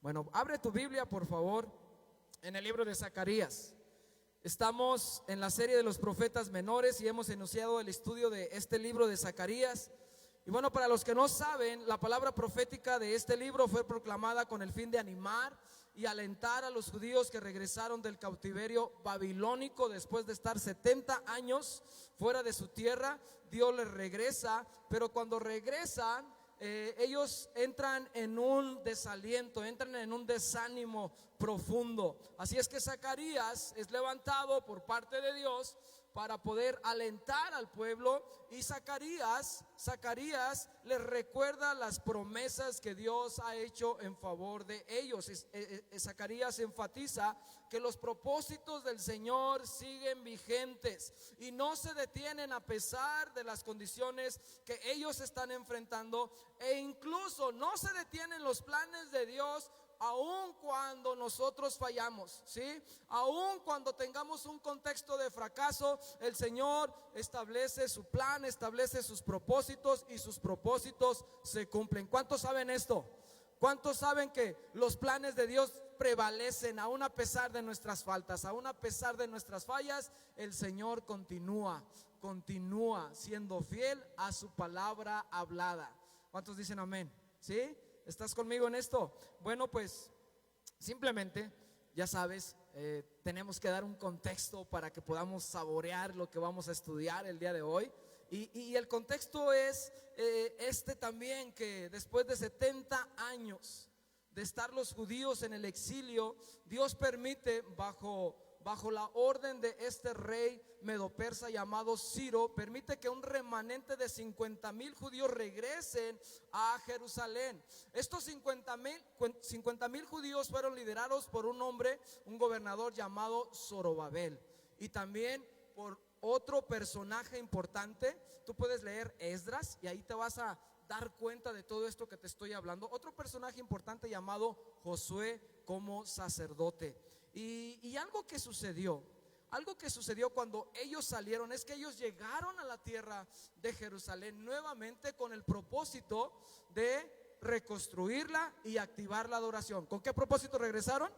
Bueno, abre tu Biblia, por favor, en el libro de Zacarías. Estamos en la serie de los profetas menores y hemos iniciado el estudio de este libro de Zacarías. Y bueno, para los que no saben, la palabra profética de este libro fue proclamada con el fin de animar y alentar a los judíos que regresaron del cautiverio babilónico después de estar 70 años fuera de su tierra. Dios les regresa, pero cuando regresan, ellos entran en un desaliento, entran en un desánimo profundo. Así es que Zacarías es levantado por parte de Dios para poder alentar al pueblo, y Zacarías les recuerda las promesas que Dios ha hecho en favor de ellos. Zacarías enfatiza que los propósitos del Señor siguen vigentes y no se detienen a pesar de las condiciones que ellos están enfrentando, e incluso no se detienen los planes de Dios aun cuando nosotros fallamos, ¿sí? Aun cuando tengamos un contexto de fracaso, el Señor establece su plan, establece sus propósitos, y sus propósitos se cumplen. ¿Cuántos saben esto? ¿Cuántos saben que los planes de Dios prevalecen aun a pesar de nuestras faltas, aun a pesar de nuestras fallas? El Señor continúa siendo fiel a su palabra hablada. ¿Cuántos dicen amén? ¿Sí? ¿Estás conmigo en esto? Bueno, pues simplemente, ya sabes, tenemos que dar un contexto para que podamos saborear lo que vamos a estudiar el día de hoy. Y el contexto es también, que después de 70 años de estar los judíos en el exilio, Dios permite, bajo la orden de este rey medo-persa llamado Ciro, permite que un remanente de 50,000 judíos regresen a Jerusalén. Estos 50,000 judíos fueron liderados por un hombre, un gobernador llamado Zorobabel, y también por otro personaje importante. Tú puedes leer Esdras y ahí te vas a dar cuenta de todo esto que te estoy hablando. Otro personaje importante llamado Josué como sacerdote. Y algo que sucedió cuando ellos salieron, es que ellos llegaron a la tierra de Jerusalén nuevamente con el propósito de reconstruirla y activar la adoración. ¿Con qué propósito regresaron?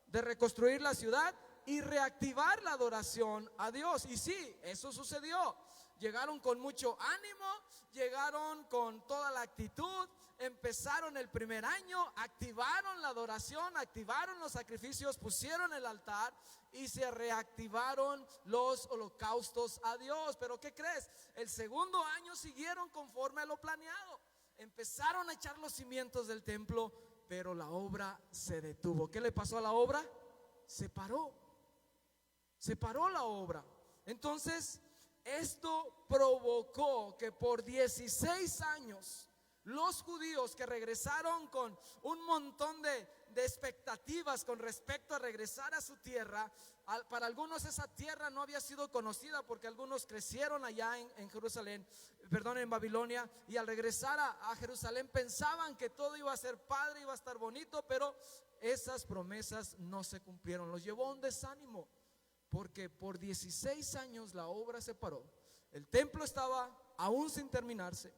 De reconstruir la ciudad y reactivar la adoración a Dios. Y sí, eso sucedió. Llegaron con mucho ánimo, llegaron con toda la actitud, empezaron el primer año, activaron la adoración, activaron los sacrificios, pusieron el altar y se reactivaron los holocaustos a Dios. Pero ¿qué crees? El segundo año siguieron conforme a lo planeado. Empezaron a echar los cimientos del templo, pero la obra se detuvo. ¿Qué le pasó a la obra? Se paró la obra. Entonces, esto provocó que por 16 años los judíos, que regresaron con un montón de expectativas con respecto a regresar a su tierra, para algunos esa tierra no había sido conocida, porque algunos crecieron allá en Babilonia, y al regresar a Jerusalén pensaban que todo iba a ser padre, iba a estar bonito, pero esas promesas no se cumplieron. Los llevó a un desánimo, porque por 16 años la obra se paró. El templo estaba aún sin terminarse.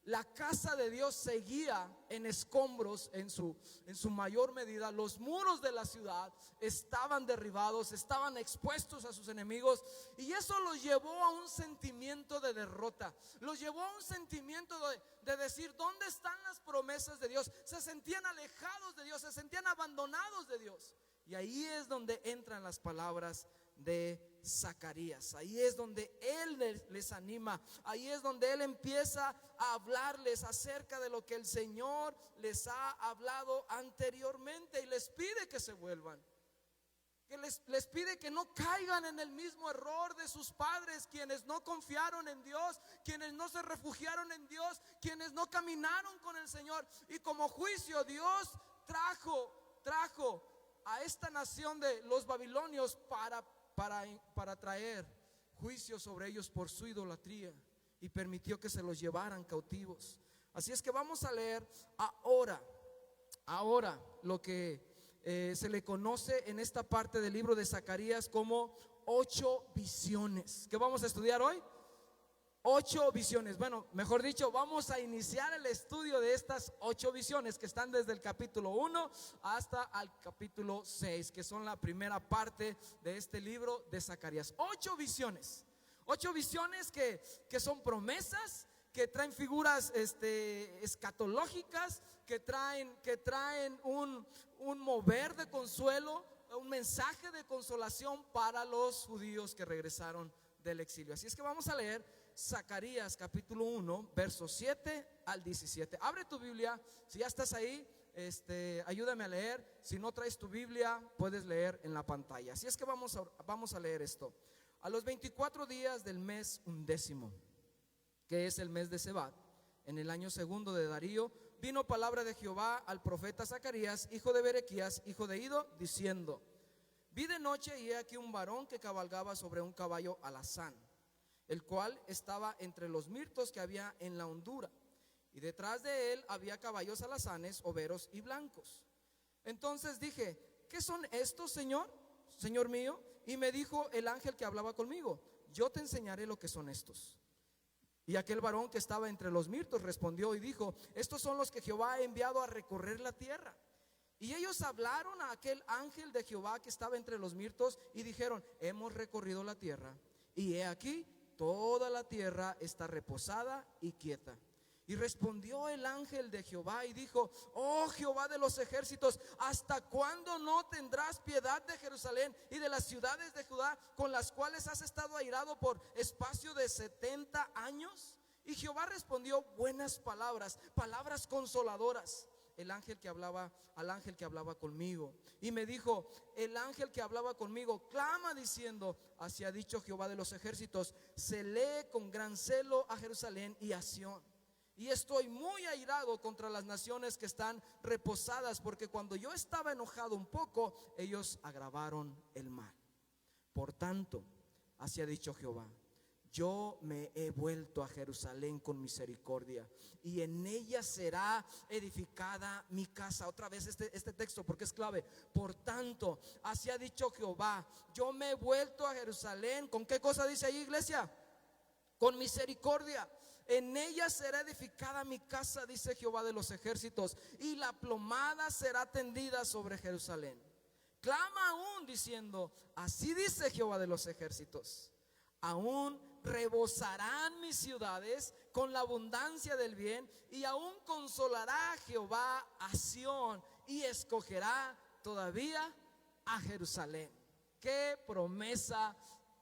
La casa de Dios seguía en escombros en su mayor medida. Los muros de la ciudad estaban derribados, estaban expuestos a sus enemigos, y eso los llevó a un sentimiento de derrota. Los llevó a un sentimiento de decir: ¿dónde están las promesas de Dios? Se sentían alejados de Dios, se sentían abandonados de Dios. Y ahí es donde entran las palabras de Zacarías. Ahí es donde él les anima, ahí es donde él empieza a hablarles acerca de lo que el Señor les ha hablado anteriormente, y les pide que se vuelvan, que les pide que no caigan en el mismo error de sus padres, quienes no confiaron en Dios, quienes no se refugiaron en Dios, quienes no caminaron con el Señor. Y como juicio, Dios trajo a esta nación de los babilonios para traer juicio sobre ellos por su idolatría, y permitió que se los llevaran cautivos. Así es que vamos a leer ahora lo que se le conoce en esta parte del libro de Zacarías como 8 visiones. ¿Qué vamos a estudiar hoy? 8 visiones. Bueno, mejor dicho, vamos a iniciar el estudio de estas 8 visiones que están desde el capítulo 1 hasta el capítulo 6, que son la primera parte de este libro de Zacarías. 8 visiones. 8 visiones que son promesas, que traen figuras escatológicas, que traen un mover de consuelo, un mensaje de consolación para los judíos que regresaron del exilio. Así es que vamos a leer Zacarías capítulo 1, versos 7 al 17. Abre tu Biblia, si ya estás ahí, ayúdame a leer. Si no traes tu Biblia, puedes leer en la pantalla. Así es que vamos a leer esto. A los 24 días del mes 11, que es el mes de Sebat, en el año segundo de Darío, vino palabra de Jehová al profeta Zacarías, hijo de Berequías, hijo de Ido, diciendo: vi de noche y he aquí un varón que cabalgaba sobre un caballo alazán, el cual estaba entre los mirtos que había en la hondura, y detrás de él había caballos alazanes, overos y blancos. Entonces dije: ¿qué son estos, Señor mío? Y me dijo el ángel que hablaba conmigo: yo te enseñaré lo que son estos. Y aquel varón que estaba entre los mirtos respondió y dijo: estos son los que Jehová ha enviado a recorrer la tierra. Y ellos hablaron a aquel ángel de Jehová que estaba entre los mirtos y dijeron: hemos recorrido la tierra, y he aquí toda la tierra está reposada y quieta. Y respondió el ángel de Jehová y dijo: oh Jehová de los ejércitos, ¿hasta cuándo no tendrás piedad de Jerusalén y de las ciudades de Judá, con las cuales has estado airado por espacio de 70 años? Y Jehová respondió buenas palabras, palabras consoladoras. Al ángel que hablaba conmigo, y me dijo el ángel que hablaba conmigo: clama diciendo: así ha dicho Jehová de los ejércitos, se lee con gran celo a Jerusalén y a Sión, y estoy muy airado contra las naciones que están reposadas, porque cuando yo estaba enojado un poco, ellos agravaron el mal. Por tanto, así ha dicho Jehová: yo me he vuelto a Jerusalén con misericordia, y en ella será edificada mi casa. Otra vez este texto, porque es clave. Por tanto, así ha dicho Jehová: yo me he vuelto a Jerusalén. ¿Con qué cosa dice ahí, iglesia? Con misericordia. En ella será edificada mi casa, dice Jehová de los ejércitos, y la plomada será tendida sobre Jerusalén. Clama aún diciendo: así dice Jehová de los ejércitos, aún rebosarán mis ciudades con la abundancia del bien, y aún consolará Jehová a Sión, y escogerá todavía a Jerusalén. Qué promesa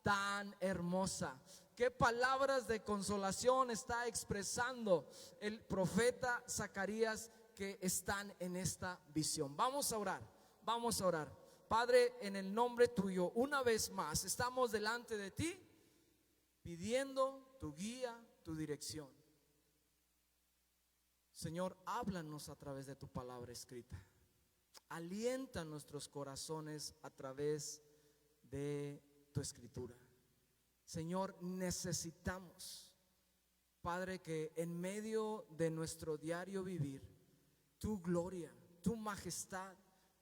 tan hermosa, qué palabras de consolación está expresando el profeta Zacarías que están en esta visión. Vamos a orar. Padre, en el nombre tuyo, una vez más estamos delante de ti, pidiendo tu guía, tu dirección. Señor, háblanos a través de tu palabra escrita. Alienta nuestros corazones a través de tu escritura. Señor, necesitamos, Padre, que en medio de nuestro diario vivir, tu gloria, tu majestad,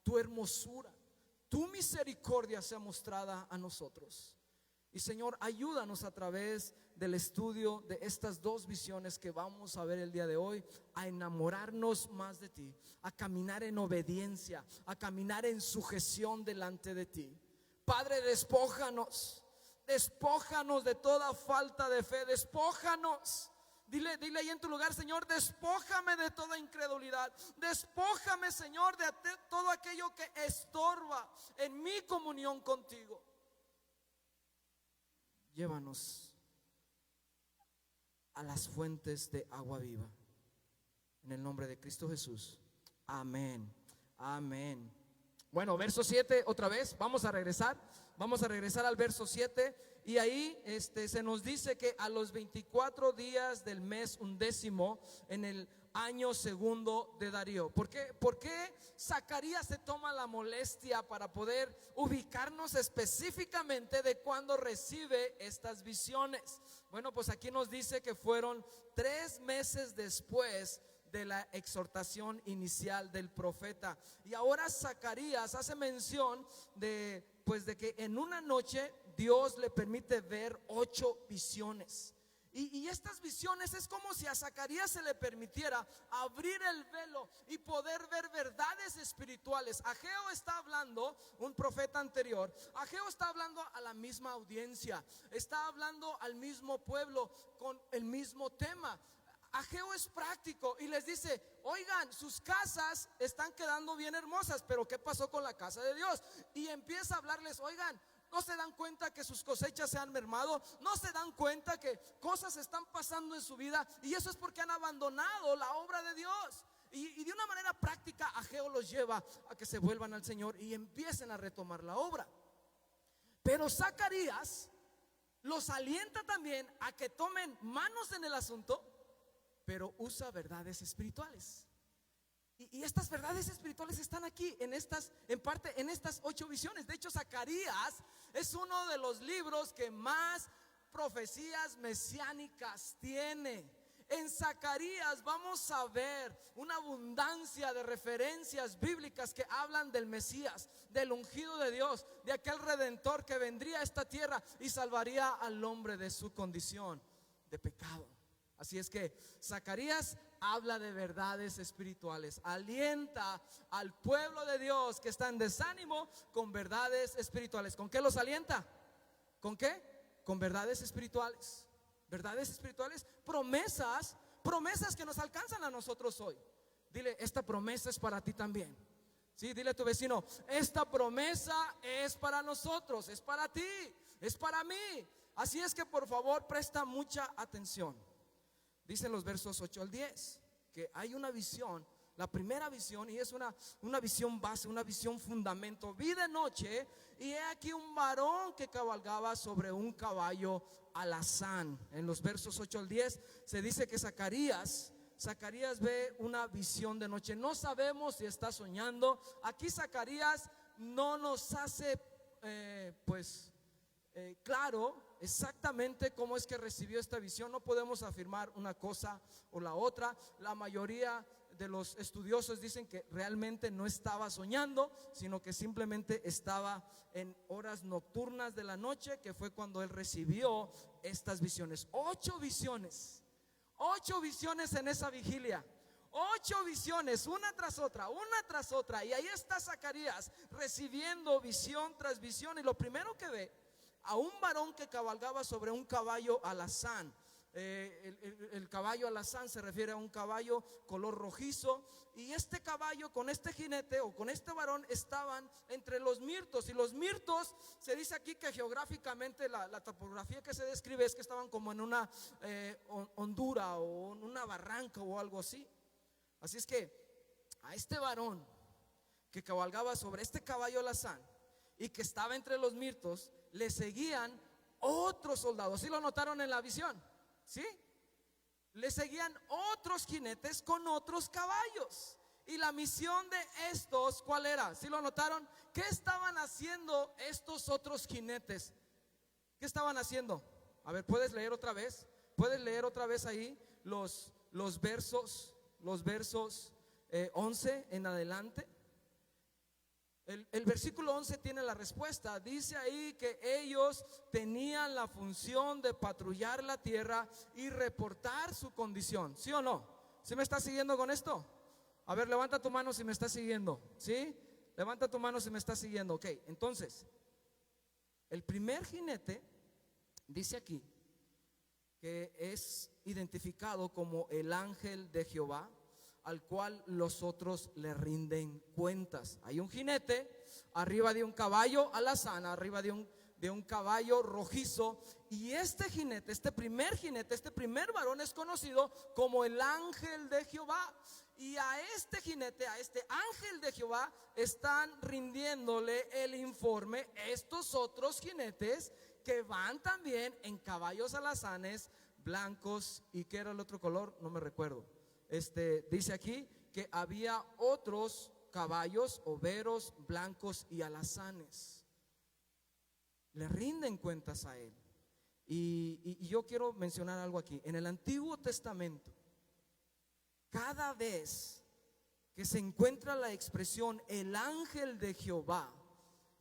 tu hermosura, tu misericordia sea mostrada a nosotros. Y Señor, ayúdanos a través del estudio de estas 2 visiones que vamos a ver el día de hoy, a enamorarnos más de ti, a caminar en obediencia, a caminar en sujeción delante de ti. Padre, despójanos de toda falta de fe, despójanos. Dile ahí en tu lugar: Señor, despójame de toda incredulidad, despójame, Señor, de todo aquello que estorba en mi comunión contigo. Llévanos a las fuentes de agua viva, en el nombre de Cristo Jesús. Amén. Amén. Bueno, verso 7 otra vez. Vamos a regresar al verso 7. Y ahí se nos dice que a los 24 días del mes 11, en el año segundo de Darío. ¿Por qué Zacarías se toma la molestia para poder ubicarnos específicamente de cuando recibe estas visiones? Bueno, pues aquí nos dice que fueron 3 meses después de la exhortación inicial del profeta. Y ahora Zacarías hace mención de que en una noche Dios le permite ver 8 visiones. Y estas visiones es como si a Zacarías se le permitiera abrir el velo y poder ver verdades espirituales. Ageo está hablando, un profeta anterior, Ageo está hablando a la misma audiencia, está hablando al mismo pueblo con el mismo tema. Ageo es práctico y les dice: oigan, sus casas están quedando bien hermosas, pero ¿qué pasó con la casa de Dios? Y empieza a hablarles: oigan, ¿no se dan cuenta que sus cosechas se han mermado? ¿No se dan cuenta que cosas están pasando en su vida? Y eso es porque han abandonado la obra de Dios. Y de una manera práctica, Ageo los lleva a que se vuelvan al Señor y empiecen a retomar la obra. Pero Zacarías los alienta también a que tomen manos en el asunto, pero usa verdades espirituales. Y estas verdades espirituales están aquí en parte en estas 8 visiones. De hecho, Zacarías es uno de los libros que más profecías mesiánicas tiene. En Zacarías vamos a ver una abundancia de referencias bíblicas que hablan del Mesías, del ungido de Dios, de aquel redentor que vendría a esta tierra y salvaría al hombre de su condición de pecado. Así es que Zacarías habla de verdades espirituales, alienta al pueblo de Dios que está en desánimo con verdades espirituales. ¿Con qué los alienta? ¿Con qué? Con verdades espirituales. Verdades espirituales, promesas que nos alcanzan a nosotros hoy. Dile: esta promesa es para ti también. Sí, dile a tu vecino: esta promesa es para nosotros, es para ti, es para mí. Así es que por favor presta mucha atención. Dicen los versos 8 al 10 que hay una visión, la primera visión, y es una visión base, una visión fundamento. Vi de noche y he aquí un varón que cabalgaba sobre un caballo alazán. En los versos 8 al 10 se dice que Zacarías ve una visión de noche. No sabemos si está soñando. Aquí Zacarías no nos hace claro exactamente cómo es que recibió esta visión. No podemos afirmar una cosa o la otra. La mayoría de los estudiosos dicen que realmente no estaba soñando, sino que simplemente estaba en horas nocturnas de la noche, que fue cuando él recibió estas visiones. 8 visiones en esa vigilia. 8 visiones, una tras otra. Y ahí está Zacarías recibiendo visión tras visión. Y lo primero que ve, a un varón que cabalgaba sobre un caballo alazán. El caballo alazán se refiere a un caballo color rojizo. Y este caballo con este jinete o con este varón estaban entre los mirtos. Y los mirtos, se dice aquí que geográficamente la topografía que se describe es que estaban como en una hondura o en una barranca o algo así. Así es que a este varón que cabalgaba sobre este caballo alazán y que estaba entre los mirtos, le seguían otros soldados. ¿Sí lo notaron en la visión? ¿Sí? Le seguían otros jinetes con otros caballos. Y la misión de estos, ¿cuál era? ¿Sí lo notaron? ¿Qué estaban haciendo estos otros jinetes? ¿Qué estaban haciendo? A ver, ¿puedes leer otra vez? ¿Puedes leer otra vez ahí los versos 11 en adelante? El versículo 11 tiene la respuesta. Dice ahí que ellos tenían la función de patrullar la tierra y reportar su condición. ¿Sí o no? ¿Sí me está siguiendo con esto? A ver, levanta tu mano si me está siguiendo. ¿Sí? Levanta tu mano si me está siguiendo. Ok, entonces el primer jinete dice aquí que es identificado como el ángel de Jehová, al cual los otros le rinden cuentas. Hay un jinete arriba de un caballo alazán, arriba de un caballo rojizo, y este jinete, este primer varón es conocido como el ángel de Jehová. Y a este jinete, a este ángel de Jehová, están rindiéndole el informe estos otros jinetes que van también en caballos alazanes blancos. ¿Y qué era el otro color? No me recuerdo. Dice aquí que había otros caballos, overos, blancos y alazanes. Le rinden cuentas a él. Y yo quiero mencionar algo aquí. En el Antiguo Testamento, cada vez que se encuentra la expresión el ángel de Jehová,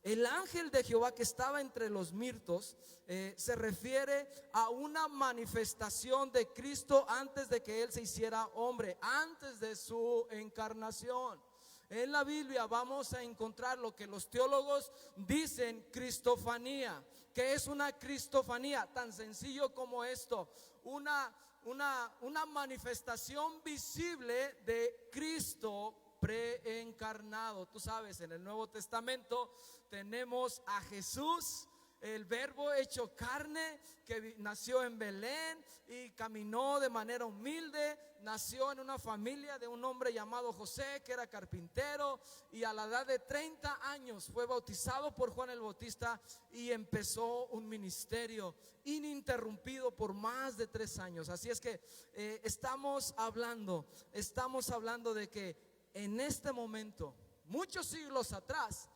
El ángel de Jehová que estaba entre los mirtos se refiere a una manifestación de Cristo antes de que Él se hiciera hombre, antes de su encarnación. En la Biblia vamos a encontrar lo que los teólogos dicen cristofanía. ¿Qué es una cristofanía? Tan sencillo como esto: una manifestación visible de Cristo preencarnado. Tú sabes, en el Nuevo Testamento tenemos a Jesús, el verbo hecho carne, que nació en Belén y caminó de manera humilde. Nació en una familia de un hombre llamado José, que era carpintero, y a la edad de 30 años fue bautizado por Juan el Bautista y empezó un ministerio ininterrumpido por más de 3 años. Así es que estamos hablando de que en este momento, muchos siglos atrás,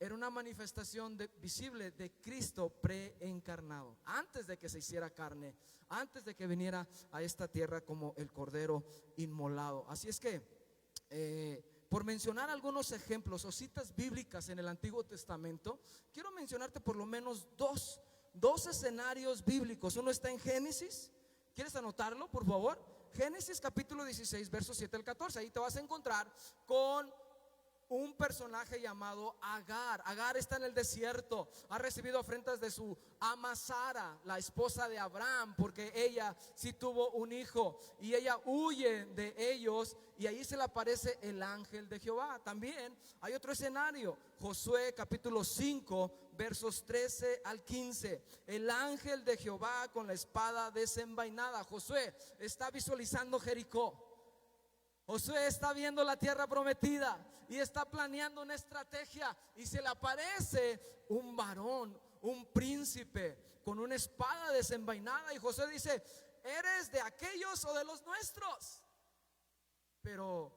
era una manifestación visible de Cristo preencarnado, antes de que se hiciera carne, antes de que viniera a esta tierra como el Cordero inmolado. Así es que, por mencionar algunos ejemplos o citas bíblicas en el Antiguo Testamento, quiero mencionarte por lo menos dos escenarios bíblicos. Uno está en Génesis. ¿Quieres anotarlo, por favor? Génesis capítulo 16, versos 7 al 14. Ahí te vas a encontrar con un personaje llamado Agar. Agar está en el desierto, ha recibido ofrendas de su ama Sara, la esposa de Abraham, porque ella sí tuvo un hijo, y ella huye de ellos, y ahí se le aparece el ángel de Jehová. También hay otro escenario, Josué capítulo 5, versos 13 al 15. El ángel de Jehová con la espada desenvainada. Josué está visualizando Jericó. Josué está viendo la tierra prometida y está planeando una estrategia, y se le aparece un varón, un príncipe con una espada desenvainada, y Josué dice: ¿eres de aquellos o de los nuestros? Pero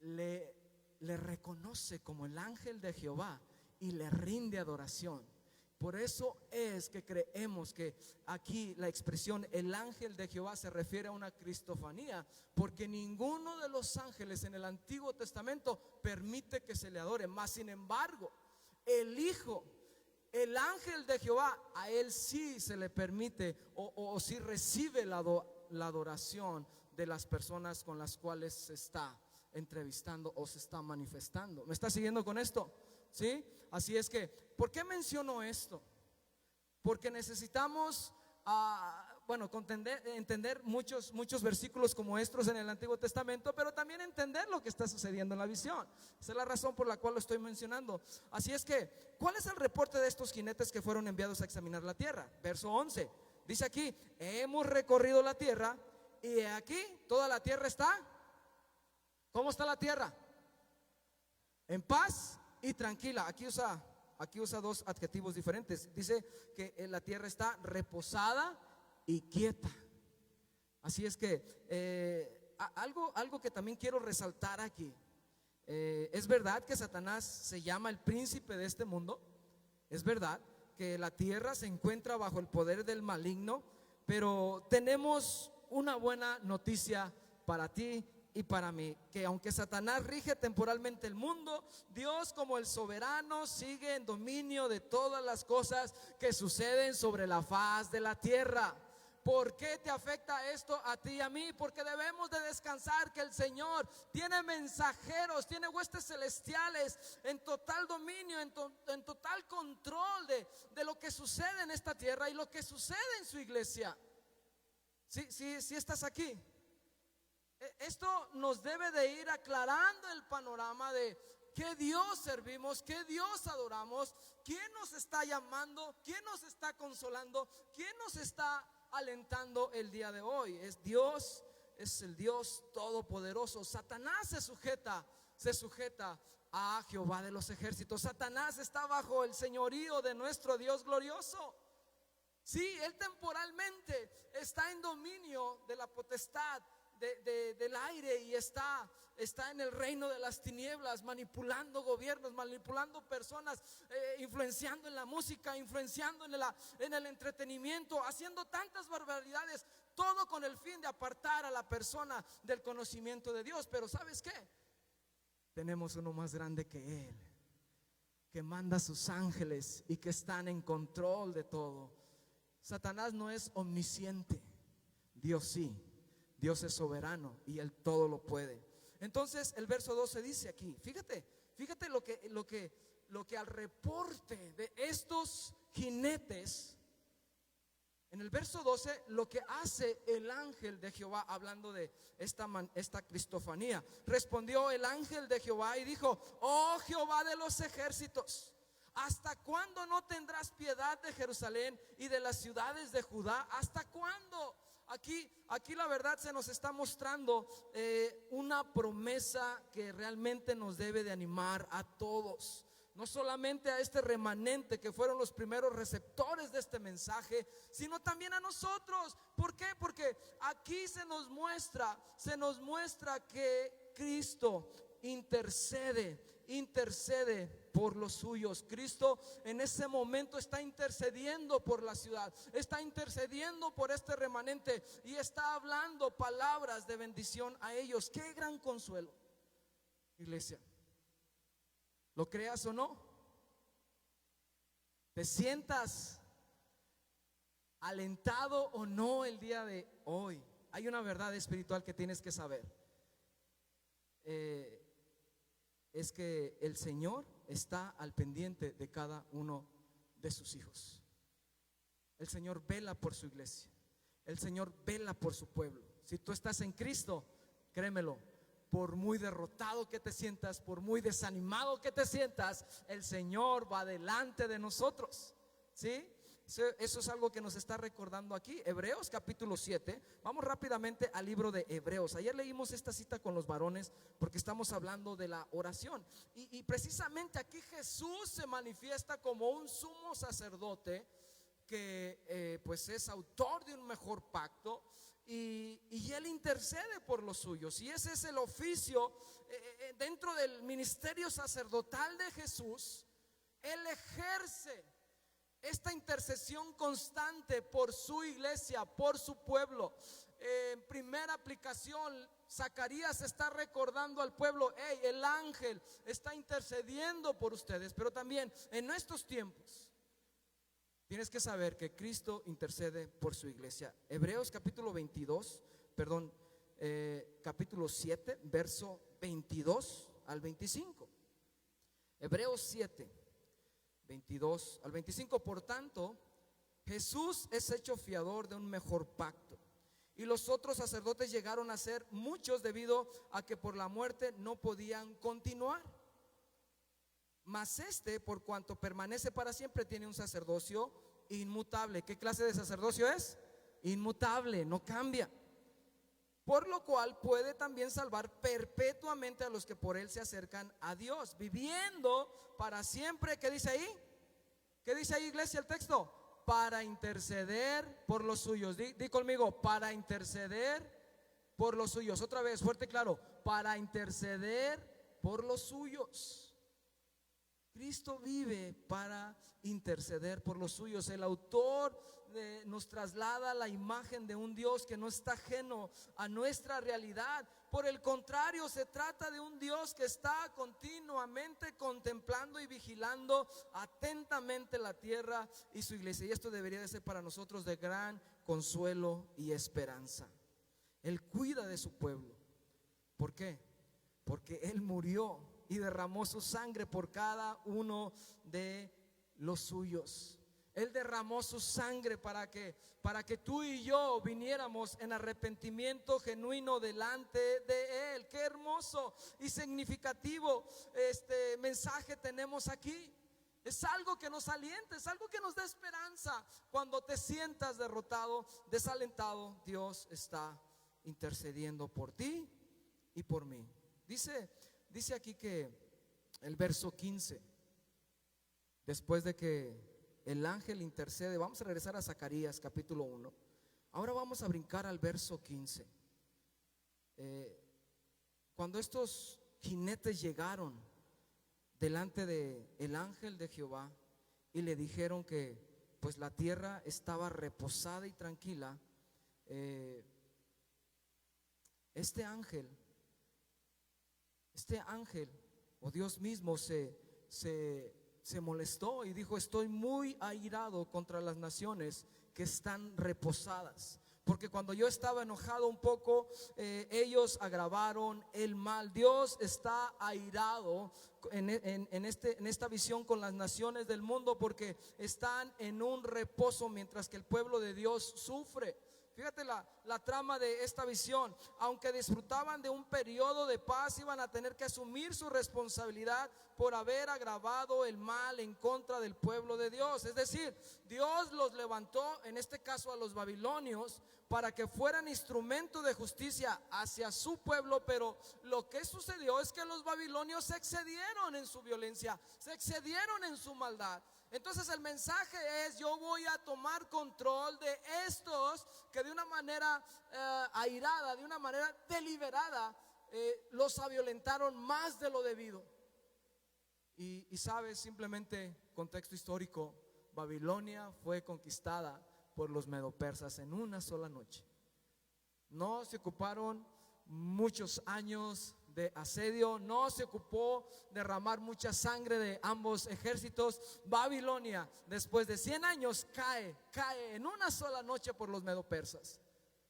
le reconoce como el ángel de Jehová y le rinde adoración. Por eso es que creemos que aquí la expresión el ángel de Jehová se refiere a una cristofanía, porque ninguno de los ángeles en el Antiguo Testamento permite que se le adore. Mas sin embargo, el Hijo, el ángel de Jehová, a él sí se le permite o sí recibe la adoración de las personas con las cuales se está entrevistando o se está manifestando. ¿Me está siguiendo con esto? ¿Sí? Así es que, ¿por qué menciono esto? Porque necesitamos entender muchos versículos como estos en el Antiguo Testamento, pero también entender lo que está sucediendo en la visión. Esa es la razón por la cual lo estoy mencionando. Así es que, ¿cuál es el reporte de estos jinetes que fueron enviados a examinar la tierra? Verso 11, dice aquí: hemos recorrido la tierra, y aquí toda la tierra está. ¿Cómo está la tierra? En paz y tranquila. Aquí usa dos adjetivos diferentes. Dice que la tierra está reposada y quieta. Así es que algo que también quiero resaltar aquí, es verdad que Satanás se llama el príncipe de este mundo. Es verdad que la tierra se encuentra bajo el poder del maligno, pero tenemos una buena noticia para ti y para mí, que aunque Satanás rige temporalmente el mundo, Dios, como el soberano, sigue en dominio de todas las cosas que suceden sobre la faz de la tierra. ¿Por qué te afecta esto a ti y a mí? Porque debemos de descansar que el Señor tiene mensajeros, tiene huestes celestiales en total dominio, en total control de lo que sucede en esta tierra y lo que sucede en su iglesia. Si estás aquí, esto nos debe de ir aclarando el panorama de qué Dios servimos, qué Dios adoramos, quién nos está llamando, quién nos está consolando, quién nos está alentando el día de hoy. Es Dios, es el Dios todopoderoso. Satanás se sujeta a Jehová de los ejércitos. Satanás está bajo el señorío de nuestro Dios glorioso. Sí, él temporalmente está en dominio de la potestad del aire, y está en el reino de las tinieblas, manipulando gobiernos, manipulando personas, influenciando en la música, influenciando en el entretenimiento, haciendo tantas barbaridades, todo con el fin de apartar a la persona del conocimiento de Dios. Pero ¿sabes qué? Tenemos uno más grande que él. que manda a sus ángeles y que están en control de todo. Satanás no es omnisciente, Dios sí. Dios es soberano y Él todo lo puede. Entonces el verso 12 dice aquí, fíjate lo que al reporte de estos jinetes, en el verso 12, lo que hace el ángel de Jehová, hablando de esta cristofanía, respondió el ángel de Jehová y dijo: oh Jehová de los ejércitos, ¿hasta cuándo no tendrás piedad de Jerusalén y de las ciudades de Judá? ¿Hasta cuándo? Aquí la verdad se nos está mostrando una promesa que realmente nos debe de animar a todos. No solamente a este remanente que fueron los primeros receptores de este mensaje, sino también a nosotros. ¿Por qué? Porque aquí se nos muestra que Cristo intercede por los suyos. Cristo en ese momento está intercediendo por la ciudad, está intercediendo por este remanente y está hablando palabras de bendición a ellos. Qué gran consuelo, iglesia. ¿Lo creas o no? ¿Te sientas alentado o no el día de hoy? Hay una verdad espiritual que tienes que saber. Es que el Señor está al pendiente de cada uno de sus hijos. El Señor vela por su iglesia. El Señor vela por su pueblo. Si tú estás en Cristo, créemelo, por muy derrotado que te sientas, por muy desanimado que te sientas, el Señor va delante de nosotros. ¿Sí? Eso es algo que nos está recordando aquí. Hebreos capítulo 7. Vamos rápidamente al libro de Hebreos. Ayer leímos esta cita con los varones porque estamos hablando de la oración. Y precisamente aquí Jesús se manifiesta como un sumo sacerdote que pues es autor de un mejor pacto. Y Él intercede por los suyos. Y ese es el oficio dentro del ministerio sacerdotal de Jesús. Él ejerce esta intercesión constante por su iglesia, por su pueblo. En primera aplicación, Zacarías está recordando al pueblo: hey, el ángel está intercediendo por ustedes. Pero también en estos tiempos tienes que saber que Cristo intercede por su iglesia. Hebreos capítulo 7, verso 22 al 25. Hebreos 7, 22 al 25. Por tanto, Jesús es hecho fiador de un mejor pacto, y los otros sacerdotes llegaron a ser muchos debido a que por la muerte no podían continuar. Mas por cuanto permanece para siempre, tiene un sacerdocio inmutable. ¿Qué clase de sacerdocio es? Inmutable, no cambia. Por lo cual puede también salvar perpetuamente a los que por él se acercan a Dios, viviendo para siempre. ¿Qué dice ahí? ¿Qué dice ahí, iglesia, el texto? Para interceder por los suyos. Di conmigo: para interceder por los suyos. Otra vez, fuerte y claro: para interceder por los suyos. Cristo vive para interceder por los suyos. El autor nos traslada la imagen de un Dios que no está ajeno a nuestra realidad. Por el contrario, se trata de un Dios que está continuamente contemplando y vigilando atentamente la tierra y su iglesia. Y esto debería de ser para nosotros de gran consuelo y esperanza. Él cuida de su pueblo. ¿Por qué? Porque Él murió y derramó su sangre por cada uno de los suyos. Él derramó su sangre para que tú y yo viniéramos en arrepentimiento genuino delante de Él. Qué hermoso y significativo este mensaje tenemos aquí. Es algo que nos alienta, es algo que nos da esperanza. Cuando te sientas derrotado, desalentado, Dios está intercediendo por ti y por mí. Dice aquí que el verso 15, después de que el ángel intercede, vamos a regresar a Zacarías capítulo 1. Ahora vamos a brincar al verso 15. Cuando estos jinetes llegaron delante del ángel de Jehová y le dijeron que pues la tierra estaba reposada y tranquila, este ángel o Dios mismo se se molestó y dijo: estoy muy airado contra las naciones que están reposadas, porque cuando yo estaba enojado un poco, ellos agravaron el mal. Dios está airado en esta visión con las naciones del mundo, porque están en un reposo mientras que el pueblo de Dios sufre. Fíjate la trama de esta visión. Aunque disfrutaban de un periodo de paz, iban a tener que asumir su responsabilidad por haber agravado el mal en contra del pueblo de Dios. Es decir, Dios los levantó, en este caso a los babilonios, para que fueran instrumento de justicia hacia su pueblo. Pero lo que sucedió es que los babilonios se excedieron en su violencia, se excedieron en su maldad. Entonces el mensaje es: yo voy a tomar control de estos que de una manera airada, de una manera deliberada, los violentaron más de lo debido. Y sabes, simplemente contexto histórico: Babilonia fue conquistada por los medopersas en una sola noche. No se ocuparon muchos años de asedio, no se ocupó derramar mucha sangre de ambos ejércitos. Babilonia, después de 100 años, cae en una sola noche por los medopersas.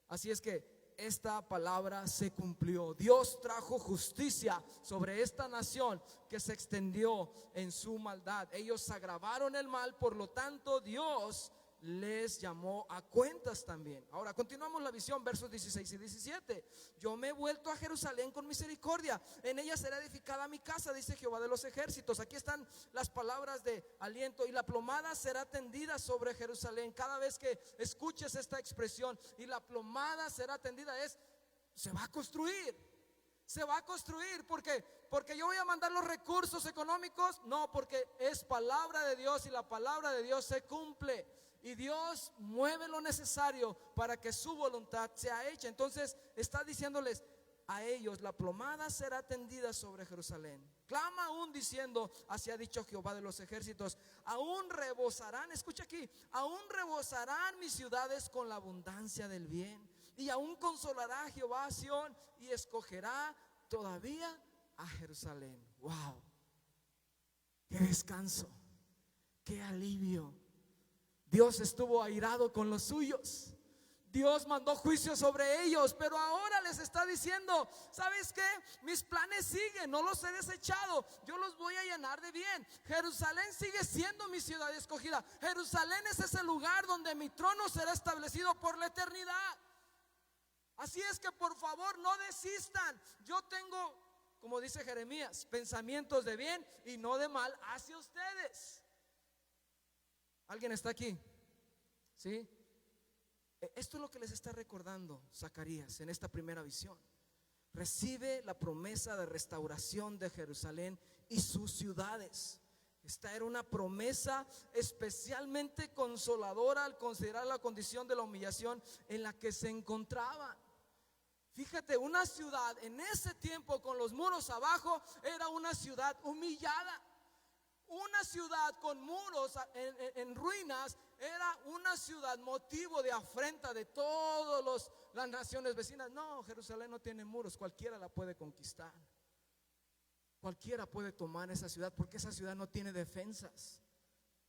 Así es que esta palabra se cumplió. Dios trajo justicia sobre esta nación que se extendió en su maldad. Ellos agravaron el mal, por lo tanto Dios les llamó a cuentas también. Ahora continuamos la visión, versos 16 y 17. Yo me he vuelto a Jerusalén con misericordia, en ella será edificada mi casa, dice Jehová de los ejércitos. Aquí están las palabras de aliento. Y la plomada será tendida sobre Jerusalén. Cada vez que escuches esta expresión, y la plomada será tendida, se va a construir. Se va a construir. Porque yo voy a mandar los recursos económicos. No, porque es palabra de Dios, y la palabra de Dios se cumple. Y Dios mueve lo necesario para que su voluntad sea hecha. Entonces está diciéndoles a ellos: la plomada será tendida sobre Jerusalén. Clama aún diciendo: así ha dicho Jehová de los ejércitos, aún rebosarán, escucha aquí, aún rebosarán mis ciudades con la abundancia del bien. Y aún consolará Jehová a Sión, y escogerá todavía a Jerusalén. Wow, qué descanso, qué alivio. Dios estuvo airado con los suyos. Dios mandó juicio sobre ellos, pero ahora les está diciendo: ¿sabes qué? Mis planes siguen, no los he desechado. Yo los voy a llenar de bien. Jerusalén sigue siendo mi ciudad escogida. Jerusalén es ese lugar donde mi trono será establecido por la eternidad. Así es que por favor no desistan. Yo tengo, como dice Jeremías, pensamientos de bien y no de mal hacia ustedes. ¿Alguien está aquí? ¿Sí? Esto es lo que les está recordando Zacarías en esta primera visión. Recibe la promesa de restauración de Jerusalén y sus ciudades. Esta era una promesa especialmente consoladora al considerar la condición de la humillación en la que se encontraban. Fíjate, una ciudad en ese tiempo con los muros abajo era una ciudad humillada. Una ciudad con muros en ruinas era una ciudad motivo de afrenta de todas las naciones vecinas. No, Jerusalén no tiene muros, cualquiera la puede conquistar. Cualquiera puede tomar esa ciudad, porque esa ciudad no tiene defensas.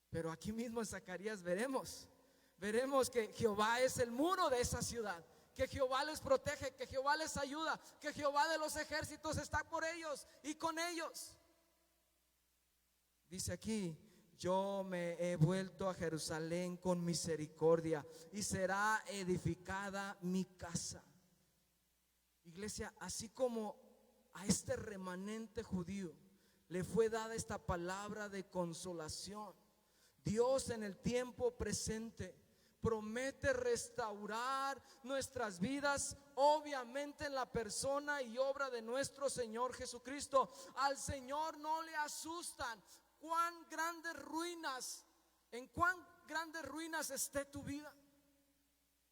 Pero aquí mismo en Zacarías veremos que Jehová es el muro de esa ciudad, que Jehová les protege, que Jehová les ayuda, que Jehová de los ejércitos está por ellos y con ellos. Dice aquí: yo me he vuelto a Jerusalén con misericordia, y será edificada mi casa. Iglesia, así como a este remanente judío le fue dada esta palabra de consolación, Dios en el tiempo presente promete restaurar nuestras vidas, obviamente en la persona y obra de nuestro Señor Jesucristo. Al Señor no le asustan en cuán grandes ruinas esté tu vida.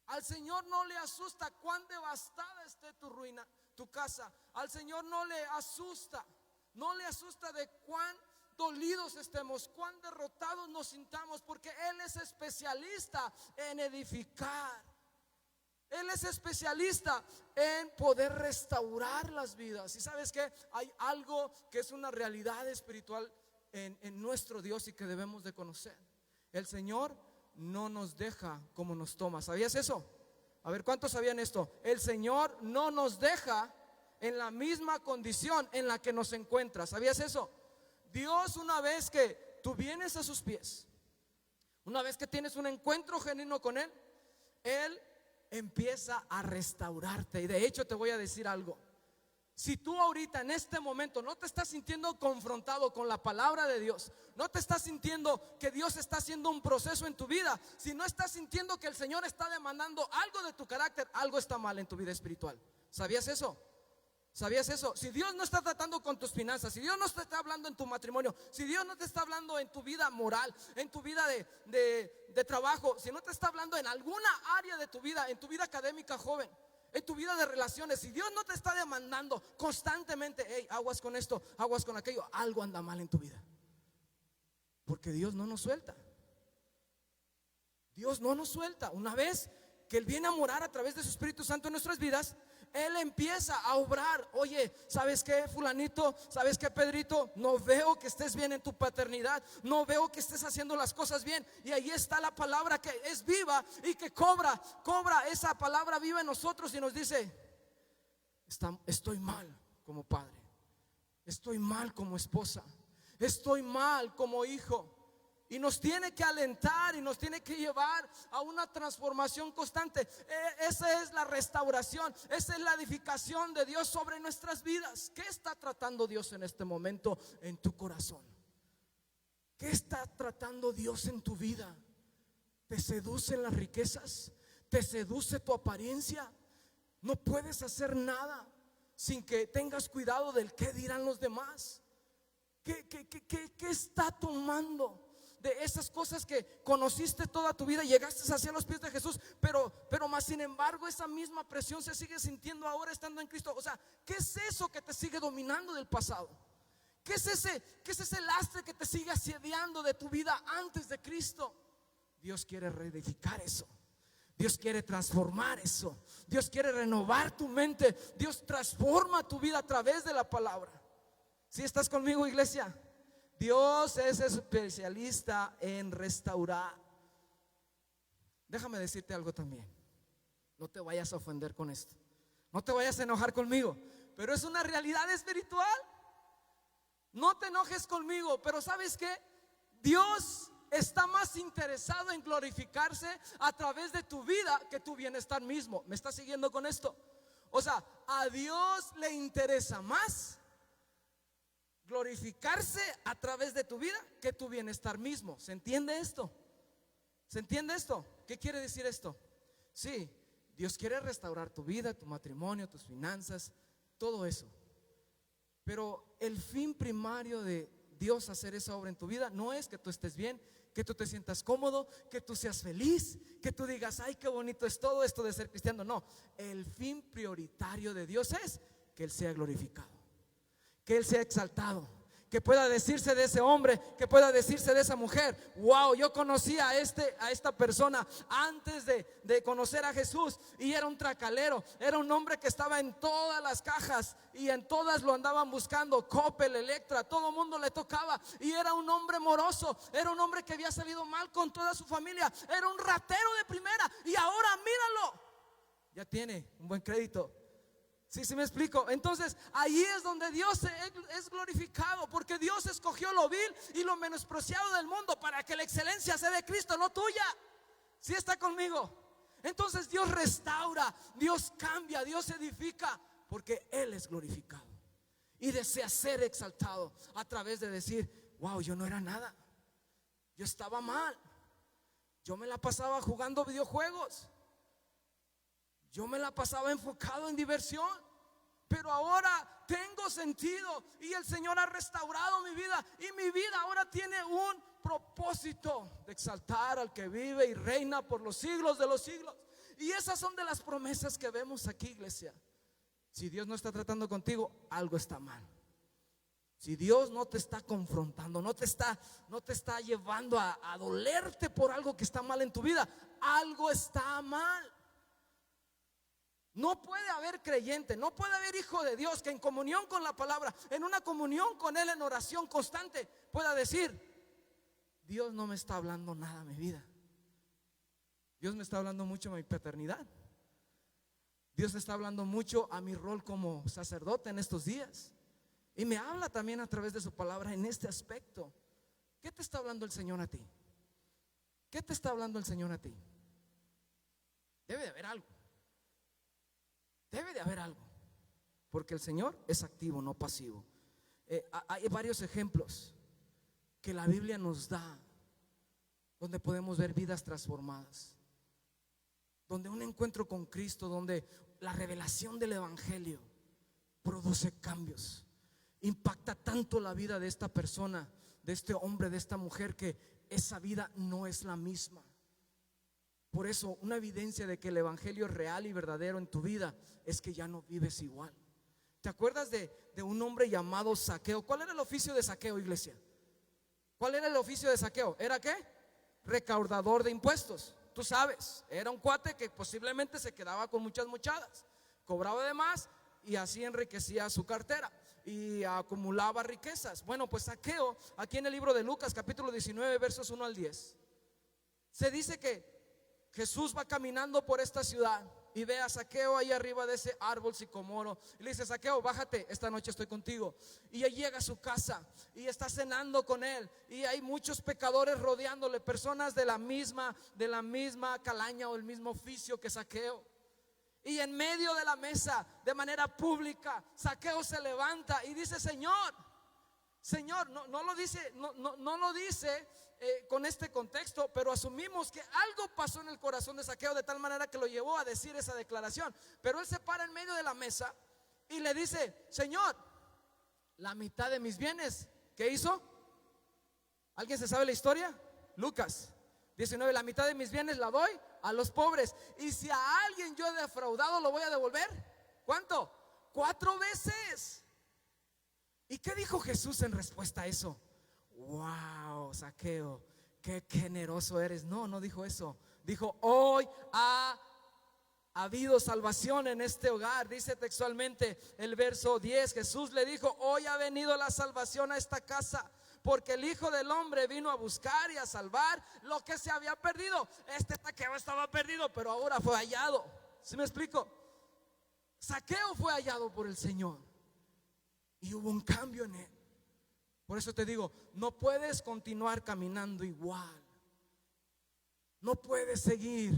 Al Señor no le asusta cuán devastada esté tu ruina, tu casa. Al Señor no le asusta de cuán dolidos estemos, cuán derrotados nos sintamos, porque Él es especialista en edificar. Él es especialista en poder restaurar las vidas. Y sabes que hay algo que es una realidad espiritual en nuestro Dios y que debemos de conocer. El Señor no nos deja como nos toma. ¿Sabías eso? A ver, ¿cuántos sabían esto? El Señor no nos deja en la misma condición en la que nos encuentra. ¿Sabías eso? Dios, una vez que tú vienes a sus pies, una vez que tienes un encuentro genuino con Él, Él empieza a restaurarte. Y de hecho te voy a decir algo. Si tú ahorita en este momento no te estás sintiendo confrontado con la palabra de Dios, no te estás sintiendo que Dios está haciendo un proceso en tu vida, si no estás sintiendo que el Señor está demandando algo de tu carácter, algo está mal en tu vida espiritual. ¿Sabías eso? ¿Sabías eso? Si Dios no está tratando con tus finanzas, si Dios no te está hablando en tu matrimonio, si Dios no te está hablando en tu vida moral, en tu vida de trabajo, si no te está hablando en alguna área de tu vida, en tu vida académica, joven, en tu vida de relaciones, si Dios no te está demandando constantemente, hey, aguas con esto, aguas con aquello, algo anda mal en tu vida. Porque Dios no nos suelta. Dios no nos suelta. Una vez que Él viene a morar a través de su Espíritu Santo en nuestras vidas, Él empieza a obrar. Oye, ¿sabes qué, fulanito? ¿Sabes qué, Pedrito? No veo que estés bien en tu paternidad, no veo que estés haciendo las cosas bien. Y ahí está la palabra que es viva y que cobra esa palabra viva en nosotros y nos dice: estoy mal como padre, estoy mal como esposa, estoy mal como hijo. Y nos tiene que alentar y nos tiene que llevar a una transformación constante. Esa es la restauración, esa es la edificación de Dios sobre nuestras vidas. ¿Qué está tratando Dios en este momento en tu corazón? ¿Qué está tratando Dios en tu vida? ¿Te seducen las riquezas? ¿Te seduce tu apariencia? No puedes hacer nada sin que tengas cuidado del qué dirán los demás. ¿Qué está tomando de esas cosas que conociste toda tu vida? Llegaste hacia los pies de Jesús, pero más sin embargo esa misma presión se sigue sintiendo ahora estando en Cristo. O sea, ¿qué es eso que te sigue dominando del pasado? ¿Qué es ese lastre que te sigue asediando de tu vida antes de Cristo? Dios quiere reedificar eso. Dios quiere transformar eso. Dios quiere renovar tu mente. Dios transforma tu vida a través de la palabra. ¿Sí estás conmigo, iglesia? Dios es especialista en restaurar. Déjame decirte algo también. No te vayas a ofender con esto, no te vayas a enojar conmigo, pero es una realidad espiritual. No te enojes conmigo, pero ¿sabes qué? Dios está más interesado en glorificarse a través de tu vida que tu bienestar mismo. ¿Me estás siguiendo con esto? O sea, a Dios le interesa más glorificarse a través de tu vida que tu bienestar mismo. ¿Se entiende esto? ¿Se entiende esto? ¿Qué quiere decir esto? Sí, Dios quiere restaurar tu vida, tu matrimonio, tus finanzas, todo eso. Pero el fin primario de Dios hacer esa obra en tu vida no es que tú estés bien, que tú te sientas cómodo, que tú seas feliz, que tú digas: ay, qué bonito es todo esto de ser cristiano. No, el fin prioritario de Dios es que Él sea glorificado, que Él sea exaltado, que pueda decirse de ese hombre, que pueda decirse de esa mujer: wow, yo conocí a esta persona antes de conocer a Jesús, y era un tracalero, era un hombre que estaba en todas las cajas y en todas lo andaban buscando, Coppel, Electra, todo el mundo le tocaba, y era un hombre moroso, era un hombre que había salido mal con toda su familia, era un ratero de primera, y ahora míralo, ya tiene un buen crédito. Sí, me explico. Entonces ahí es donde Dios es glorificado, porque Dios escogió lo vil y lo menospreciado del mundo para que la excelencia sea de Cristo, no tuya. ¿Sí está conmigo? Entonces Dios restaura, Dios cambia, Dios edifica, porque Él es glorificado y desea ser exaltado a través de decir: wow, yo no era nada, yo estaba mal, yo me la pasaba jugando videojuegos, yo me la pasaba enfocado en diversión, pero ahora tengo sentido y el Señor ha restaurado mi vida, y mi vida ahora tiene un propósito de exaltar al que vive y reina por los siglos de los siglos. Y esas son de las promesas que vemos aquí, iglesia. Si Dios no está tratando contigo, algo está mal. Si Dios no te está confrontando, no te está llevando a dolerte por algo que está mal en tu vida, algo está mal. No puede haber creyente, no puede haber hijo de Dios que en comunión con la palabra, en una comunión con Él, en oración constante, pueda decir: Dios no me está hablando nada a mi vida. Dios me está hablando mucho a mi paternidad. Dios está hablando mucho a mi rol como sacerdote en estos días. Y me habla también a través de su palabra en este aspecto. ¿Qué te está hablando el Señor a ti? ¿Qué te está hablando el Señor a ti? Debe de haber algo. Debe de haber algo. Porque el Señor es activo, no pasivo. Hay varios ejemplos que la Biblia nos da donde podemos ver vidas transformadas, donde un encuentro con Cristo, donde la revelación del Evangelio produce cambios, impacta tanto la vida de esta persona, de este hombre, de esta mujer, que esa vida no es la misma. Por eso, una evidencia de que el Evangelio es real y verdadero en tu vida es que ya no vives igual. ¿Te acuerdas de un hombre llamado Zaqueo? ¿Cuál era el oficio de Zaqueo, iglesia? ¿Cuál era el oficio de Zaqueo? ¿Era qué? Recaudador de impuestos. Tú sabes, era un cuate que posiblemente se quedaba con muchas mochadas, cobraba de más y así enriquecía su cartera y acumulaba riquezas. Bueno, pues Zaqueo, aquí en el libro de Lucas capítulo 19 versos 1 al 10, se dice que Jesús va caminando por esta ciudad y ve a Zaqueo ahí arriba de ese árbol sicomoro y le dice: Zaqueo, bájate, esta noche estoy contigo. Y él llega a su casa y está cenando con él, y hay muchos pecadores rodeándole, personas de la misma calaña o el mismo oficio que Zaqueo. Y en medio de la mesa, de manera pública, Zaqueo se levanta y dice: Señor, no lo dice, no lo dice con este contexto, pero asumimos que algo pasó en el corazón de Zaqueo de tal manera que lo llevó a decir esa declaración. Pero él se para en medio de la mesa y le dice: Señor, la mitad de mis bienes, ¿qué hizo? ¿Alguien se sabe la historia? Lucas 19, la mitad de mis bienes la doy a los pobres, y si a alguien yo he defraudado, lo voy a devolver. ¿Cuánto? 4 veces. ¿Y qué dijo Jesús en respuesta a eso? Wow, Zaqueo, qué generoso eres. No dijo eso. Dijo: hoy ha habido salvación en este hogar. Dice textualmente el verso 10, Jesús le dijo: hoy ha venido la salvación a esta casa, porque el Hijo del Hombre vino a buscar y a salvar lo que se había perdido. Este Zaqueo estaba perdido, pero ahora fue hallado. ¿Sí me explico? Zaqueo fue hallado por el Señor y hubo un cambio en él. Por eso te digo, no puedes continuar caminando igual. No puedes seguir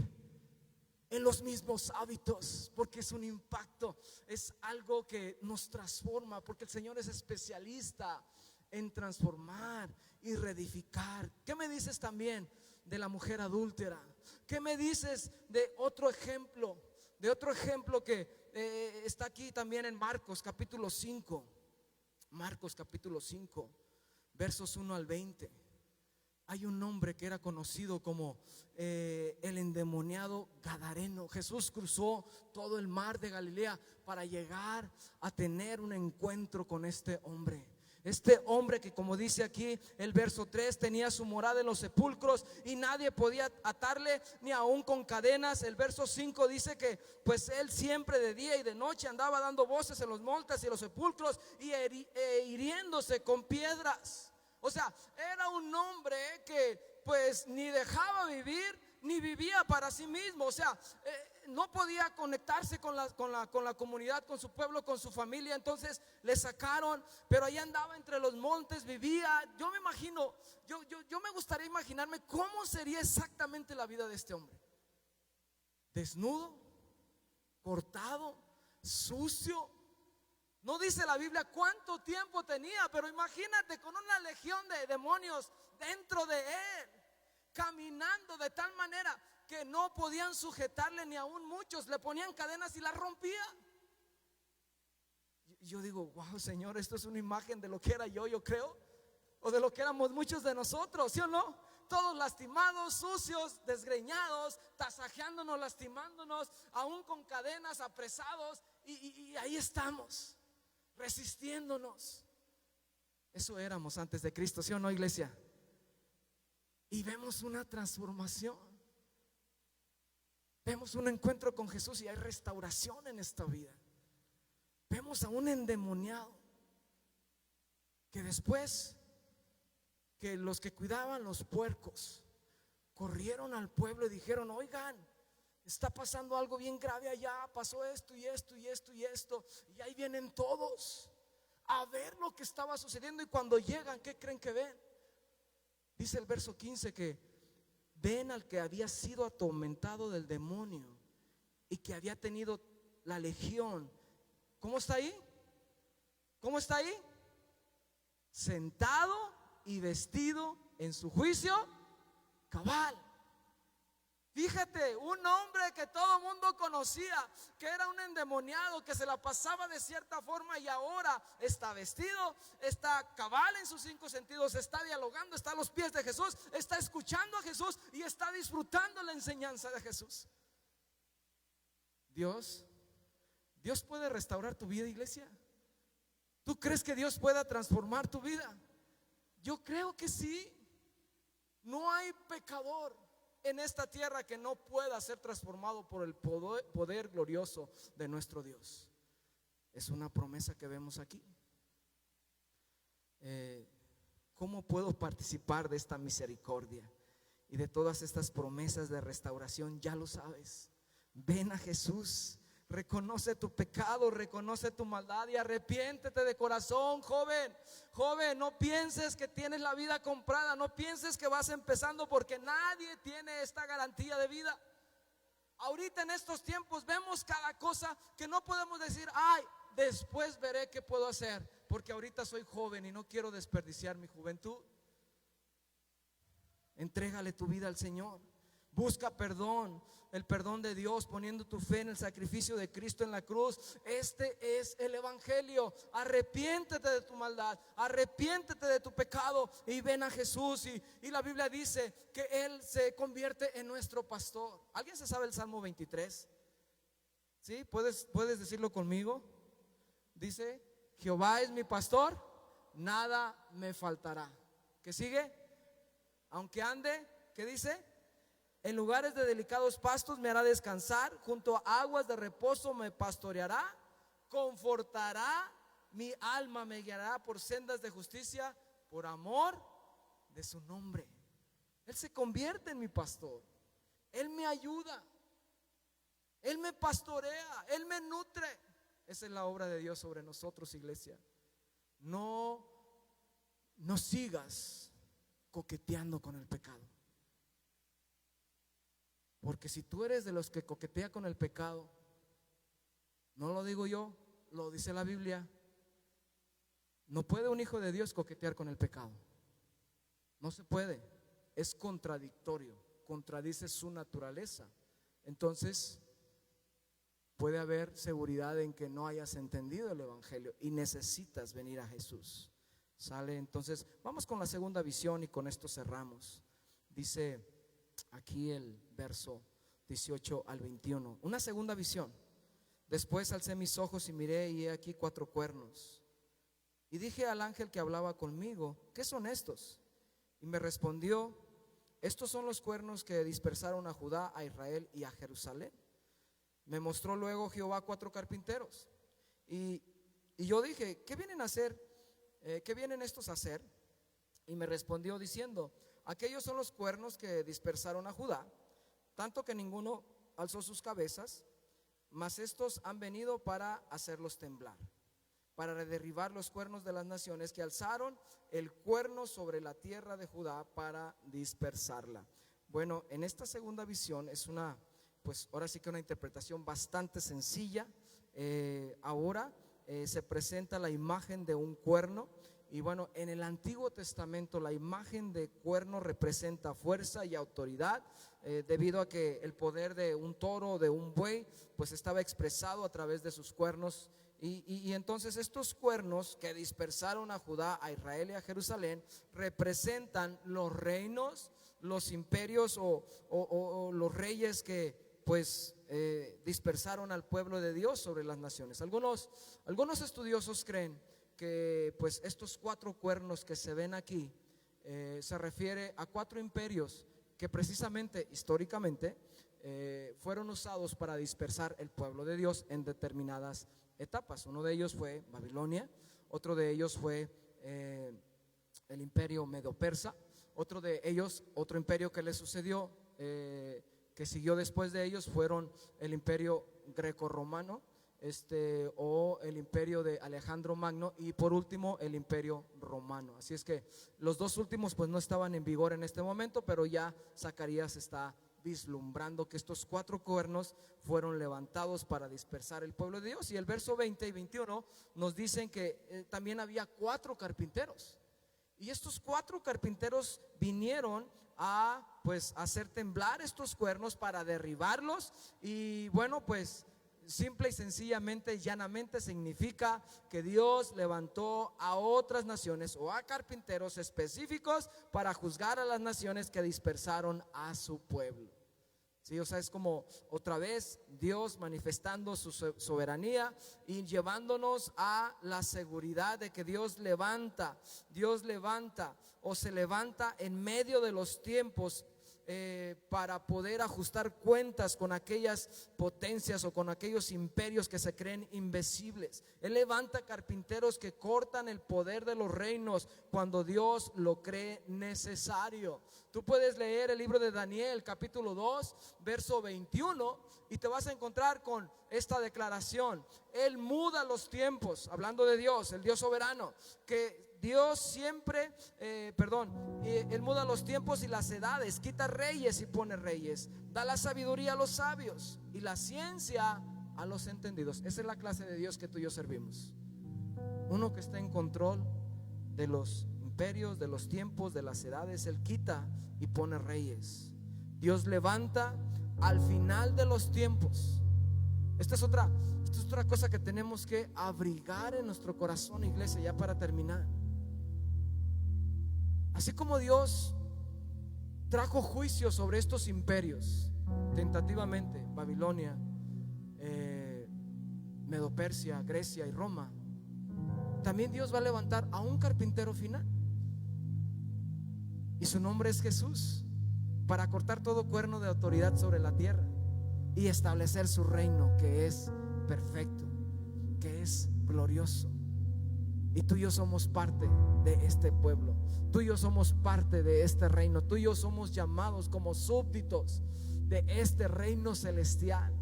en los mismos hábitos, porque es un impacto, es algo que nos transforma, porque el Señor es especialista en transformar y reedificar. ¿Qué me dices también de la mujer adúltera? ¿Qué me dices de otro ejemplo? De otro ejemplo que está aquí también en Marcos capítulo 5. Marcos capítulo 5 versos 1 al 20. Hay un hombre que era conocido como el endemoniado Gadareno. Jesús cruzó todo el mar de Galilea para llegar a tener un encuentro con este hombre. Este hombre que, como dice aquí el verso 3, tenía su morada en los sepulcros y nadie podía atarle ni aún con cadenas. El verso 5 dice que pues él siempre de día y de noche andaba dando voces en los montes y los sepulcros y hiriéndose con piedras. O sea, era un hombre que pues ni dejaba vivir ni vivía para sí mismo. O sea, no podía conectarse con la comunidad, con su pueblo, con su familia. Entonces le sacaron, pero ahí andaba entre los montes, vivía. Yo me imagino, yo me gustaría imaginarme cómo sería exactamente la vida de este hombre. Desnudo, cortado, sucio. No dice la Biblia cuánto tiempo tenía, pero imagínate con una legión de demonios dentro de él, caminando de tal manera que no podían sujetarle, ni aún muchos le ponían cadenas y las rompía. Yo digo: wow, Señor, esto es una imagen de lo que era yo creo, o de lo que éramos muchos de nosotros, ¿sí o no? Todos lastimados, sucios, desgreñados, tasajeándonos, lastimándonos, aún con cadenas, apresados, y ahí estamos, resistiéndonos. Eso éramos antes de Cristo, ¿sí o no, iglesia? Y vemos una transformación. Vemos un encuentro con Jesús y hay restauración en esta vida. Vemos a un endemoniado que después que los que cuidaban los puercos corrieron al pueblo y dijeron: oigan, está pasando algo bien grave allá, pasó esto y esto y esto y esto. Y ahí vienen todos a ver lo que estaba sucediendo. Y cuando llegan, ¿qué creen que ven? Dice el verso 15 que ven al que había sido atormentado del demonio y que había tenido la legión. ¿Cómo está ahí? ¿Cómo está ahí? Sentado y vestido en su juicio cabal. Fíjate, un hombre que todo el mundo conocía, que era un endemoniado, que se la pasaba de cierta forma, y ahora está vestido, está cabal en sus 5 sentidos, está dialogando, está a los pies de Jesús, está escuchando a Jesús y está disfrutando la enseñanza de Jesús. Dios puede restaurar tu vida, iglesia. ¿Tú crees que Dios pueda transformar tu vida? Yo creo que sí. No hay pecador en esta tierra que no pueda ser transformado por el poder glorioso de nuestro Dios. Es una promesa que vemos aquí. ¿Cómo puedo participar de esta misericordia y de todas estas promesas de restauración? Ya lo sabes. Ven a Jesús. Reconoce tu pecado, reconoce tu maldad y arrepiéntete de corazón, joven. Joven, no pienses que tienes la vida comprada, no pienses que vas empezando, porque nadie tiene esta garantía de vida. Ahorita en estos tiempos vemos cada cosa que no podemos decir: ay, después veré qué puedo hacer, porque ahorita soy joven y no quiero desperdiciar mi juventud. Entrégale tu vida al Señor. Busca perdón, el perdón de Dios, poniendo tu fe en el sacrificio de Cristo en la cruz. Este es el evangelio. Arrepiéntete de tu maldad, arrepiéntete de tu pecado y ven a Jesús. Y la Biblia dice que Él se convierte en nuestro pastor. ¿Alguien se sabe el Salmo 23? ¿Sí? ¿Puedes decirlo conmigo? Dice: Jehová es mi pastor, nada me faltará. ¿Qué sigue? Aunque ande, ¿qué dice? En lugares de delicados pastos me hará descansar, junto a aguas de reposo me pastoreará, confortará mi alma, me guiará por sendas de justicia, por amor de su nombre. Él se convierte en mi pastor. Él me ayuda, Él me pastorea, Él me nutre. Esa es la obra de Dios sobre nosotros, iglesia. No sigas coqueteando con el pecado. Porque si tú eres de los que coquetea con el pecado, no lo digo yo, lo dice la Biblia, no puede un hijo de Dios coquetear con el pecado. No se puede, es contradictorio, contradice su naturaleza. Entonces puede haber seguridad en que no hayas entendido el evangelio y necesitas venir a Jesús. ¿Sale? Entonces vamos con la segunda visión y con esto cerramos. Dice aquí el verso 18 al 21, una segunda visión. Después alcé mis ojos y miré, y he aquí 4 cuernos. Y dije al ángel que hablaba conmigo: ¿qué son estos? Y me respondió: estos son los cuernos que dispersaron a Judá, a Israel y a Jerusalén. Me mostró luego Jehová 4 carpinteros. Y yo dije: ¿qué vienen a hacer? ¿Qué vienen estos a hacer? Y me respondió diciendo: aquellos son los cuernos que dispersaron a Judá, tanto que ninguno alzó sus cabezas, mas estos han venido para hacerlos temblar, para derribar los cuernos de las naciones que alzaron el cuerno sobre la tierra de Judá para dispersarla. Bueno, en esta segunda visión es una, pues ahora sí que una interpretación bastante sencilla. Ahora se presenta la imagen de un cuerno. Y bueno, en el Antiguo Testamento la imagen de cuerno representa fuerza y autoridad, debido a que el poder de un toro o de un buey pues estaba expresado a través de sus cuernos. Y entonces estos cuernos que dispersaron a Judá, a Israel y a Jerusalén representan los reinos, los imperios o los reyes que pues dispersaron al pueblo de Dios sobre las naciones. Algunos estudiosos creen que pues estos 4 cuernos que se ven aquí se refiere a 4 imperios que precisamente históricamente fueron usados para dispersar el pueblo de Dios en determinadas etapas. Uno de ellos fue Babilonia, otro de ellos fue el imperio medo-persa, otro de ellos, otro imperio que le sucedió, que siguió después de ellos, fueron el imperio greco-romano, o el imperio de Alejandro Magno, y por último el imperio romano. Así es que los dos últimos pues no estaban en vigor en este momento, pero ya Zacarías está vislumbrando que estos 4 cuernos fueron levantados para dispersar el pueblo de Dios. Y el verso 20 y 21 nos dicen que también había 4 carpinteros, y estos 4 carpinteros vinieron a pues hacer temblar estos cuernos para derribarlos. Y bueno, pues simple y sencillamente, llanamente, significa que Dios levantó a otras naciones o a carpinteros específicos para juzgar a las naciones que dispersaron a su pueblo. Sí, o sea, es como otra vez Dios manifestando su soberanía y llevándonos a la seguridad de que Dios levanta o se levanta en medio de los tiempos, para poder ajustar cuentas con aquellas potencias o con aquellos imperios que se creen invencibles. Él levanta carpinteros que cortan el poder de los reinos cuando Dios lo cree necesario. Tú puedes leer el libro de Daniel capítulo 2 verso 21 y te vas a encontrar con esta declaración: Él muda los tiempos, hablando de Dios, el Dios soberano, que Dios siempre, Él muda los tiempos y las edades, quita reyes y pone reyes, da la sabiduría a los sabios y la ciencia a los entendidos. Esa es la clase de Dios que tú y yo servimos. Uno que está en control de los imperios, de los tiempos, de las edades. Él quita y pone reyes. Dios levanta al final de los tiempos. Esta es otra cosa que tenemos que abrigar en nuestro corazón, iglesia, ya para terminar. Así como Dios trajo juicio sobre estos imperios, tentativamente, Babilonia, Medo-Persia, Grecia y Roma, también Dios va a levantar a un carpintero final, y su nombre es Jesús, para cortar todo cuerno de autoridad sobre la tierra y establecer su reino, que es perfecto, que es glorioso. Y tú y yo somos parte de este pueblo, tú y yo somos parte de este reino, tú y yo somos llamados como súbditos de este reino celestial.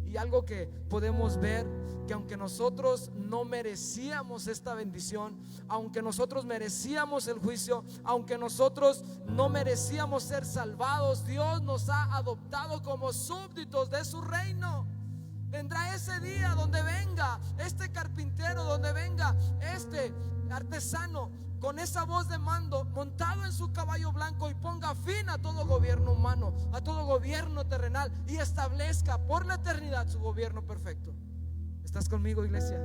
Y algo que podemos ver, que aunque nosotros no merecíamos esta bendición, aunque nosotros merecíamos el juicio, aunque nosotros no merecíamos ser salvados, Dios nos ha adoptado como súbditos de su reino. Vendrá ese día donde venga este carpintero, donde venga este artesano con esa voz de mando, montado en su caballo blanco, y ponga fin a todo gobierno humano, a todo gobierno terrenal, y establezca por la eternidad su gobierno perfecto. ¿Estás conmigo, iglesia?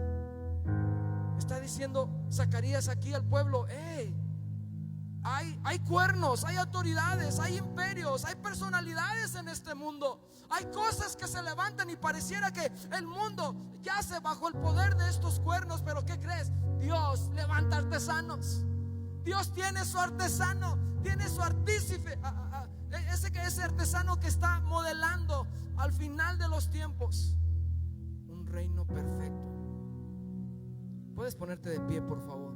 Está diciendo Zacarías aquí al pueblo: hay cuernos, hay autoridades, hay imperios, hay personalidades en este mundo. Hay cosas que se levantan y pareciera que el mundo yace bajo el poder de estos cuernos. Pero ¿qué crees? Dios levanta artesanos. Dios tiene su artesano, tiene su artífice, ese artesano que está modelando al final de los tiempos un reino perfecto. ¿Puedes ponerte de pie, por favor?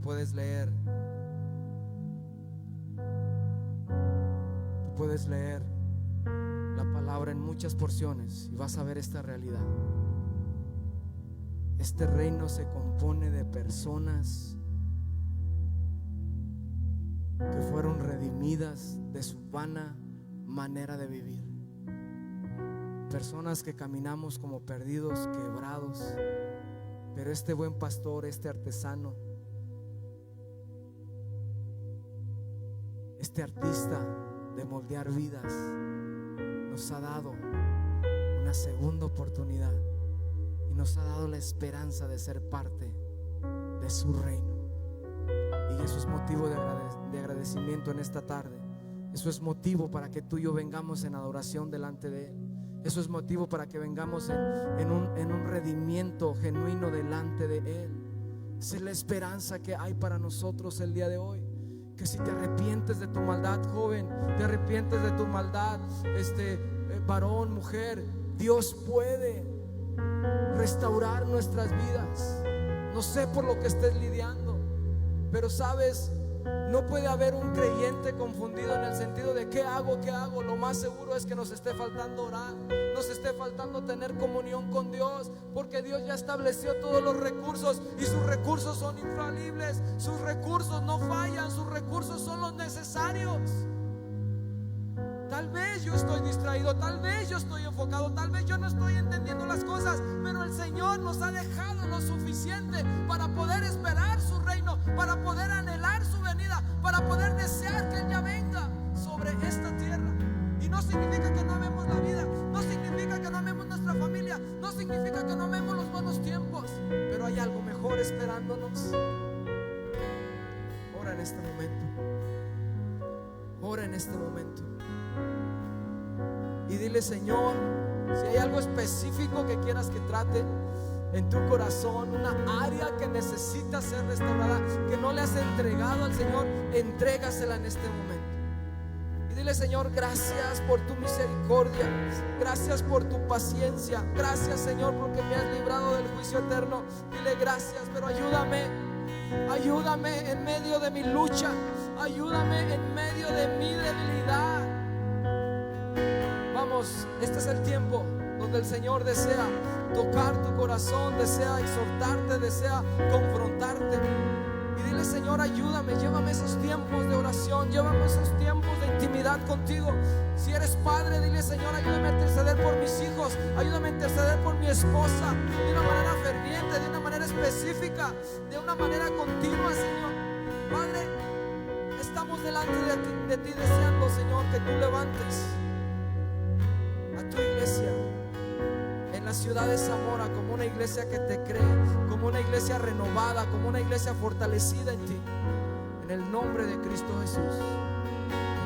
Puedes leer. Puedes leer la palabra en muchas porciones y vas a ver esta realidad. Este reino se compone de personas que fueron redimidas de su vana manera de vivir. Personas que caminamos como perdidos, quebrados, pero este buen pastor, este artesano, este artista de moldear vidas, nos ha dado una segunda oportunidad y nos ha dado la esperanza de ser parte de su reino. Y eso es motivo de agradecimiento en esta tarde. Eso es motivo para que tú y yo vengamos en adoración delante de Él. Eso es motivo para que vengamos en un redimiento genuino delante de Él. Esa es la esperanza que hay para nosotros el día de hoy. que si te arrepientes de tu maldad, joven, te arrepientes de tu maldad, varón, mujer, Dios puede restaurar nuestras vidas. No sé por lo que estés lidiando, pero sabes, no puede haber un creyente confundido en el sentido de ¿qué hago? ¿Qué hago? Lo más seguro es que nos esté faltando orar, nos esté faltando tener comunión con Dios, porque Dios ya estableció todos los recursos y sus recursos son infalibles, sus recursos no fallan, sus recursos son los necesarios. Tal vez yo estoy distraído, tal vez yo estoy enfocado, tal vez yo no estoy entendiendo las cosas, pero el Señor nos ha dejado lo suficiente para poder esperar su reino, para poder anhelar su venida, para poder desear que Él ya venga sobre esta tierra. Y no significa que no amemos la vida, no significa que no amemos nuestra familia, no significa que no amemos los buenos tiempos, pero hay algo mejor esperándonos. Ora en este momento, ora en este momento y dile: Señor, si hay algo específico que quieras que trate en tu corazón, una área que necesita ser restaurada, que no le has entregado al Señor, entrégasela en este momento. Y dile: Señor, gracias por tu misericordia, gracias por tu paciencia, gracias, Señor, porque me has librado del juicio eterno. Dile gracias, pero ayúdame en medio de mi lucha, ayúdame en medio de mi debilidad. Vamos, este es el tiempo donde el Señor desea tocar tu corazón, desea exhortarte, desea confrontarte. Y dile: Señor, ayúdame, llévame esos tiempos de oración, llévame esos tiempos de intimidad contigo. Si eres padre, dile: Señor, ayúdame a interceder por mis hijos, ayúdame a interceder por mi esposa, de una manera ferviente, de una manera específica, de una manera continua, Señor. Padre, estamos delante de ti deseando, Señor, que tú levantes a tu iglesia en la ciudad de Zamora como una iglesia que te cree, como una iglesia renovada, como una iglesia fortalecida en ti. En el nombre de Cristo Jesús,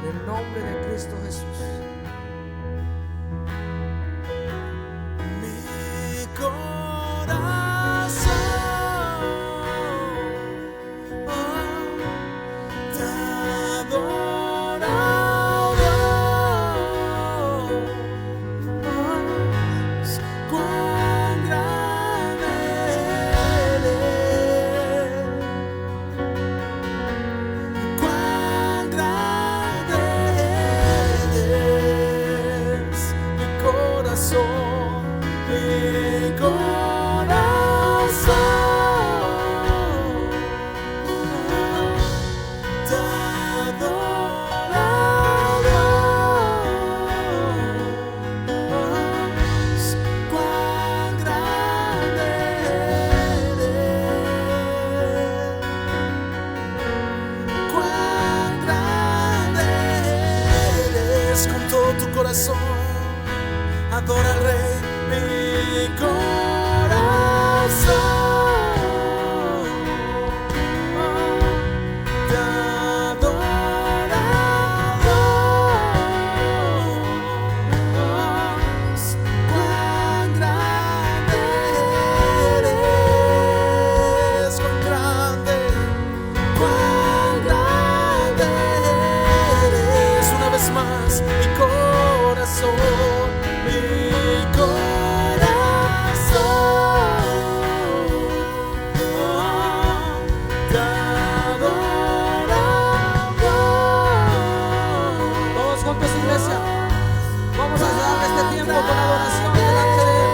en el nombre de Cristo Jesús. Mi corazón te adora. Cuán grande eres, cuán grande eres, mi corazón te adora. Cuán grande eres, con todo tu corazón, adora al Rey. Mi corazón te adora, Dios. Cuán grande eres, cuán grande eres. Una vez más, mi corazón te adora. Todos juntos, iglesia, vamos a darle este tiempo con adoración delante de Él.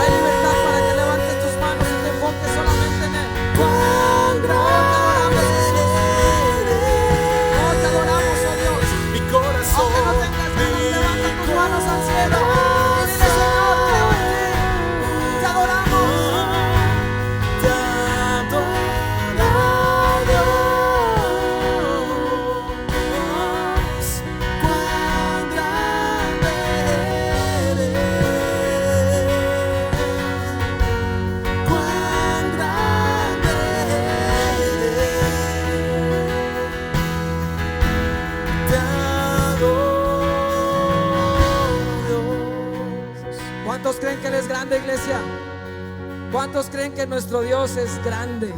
Hay libertad para que levantes tus manos y te enfoques solamente en Él. Cuán grande Oh, te adoramos, oh Dios. mi corazón, Aunque no tengas manos, levanta tus manos al cielo y dile: Señor, creo en ti. Te adoramos. te adora, Dios. Cuán grande eres, cuán grande eres. Te adoro, Dios. ¿Cuántos creen que Él es grande, iglesia? ¿Cuántos creen que nuestro Dios es grande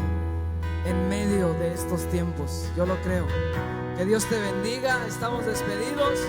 en medio de estos tiempos. Yo lo creo. Que Dios te bendiga. Estamos despedidos.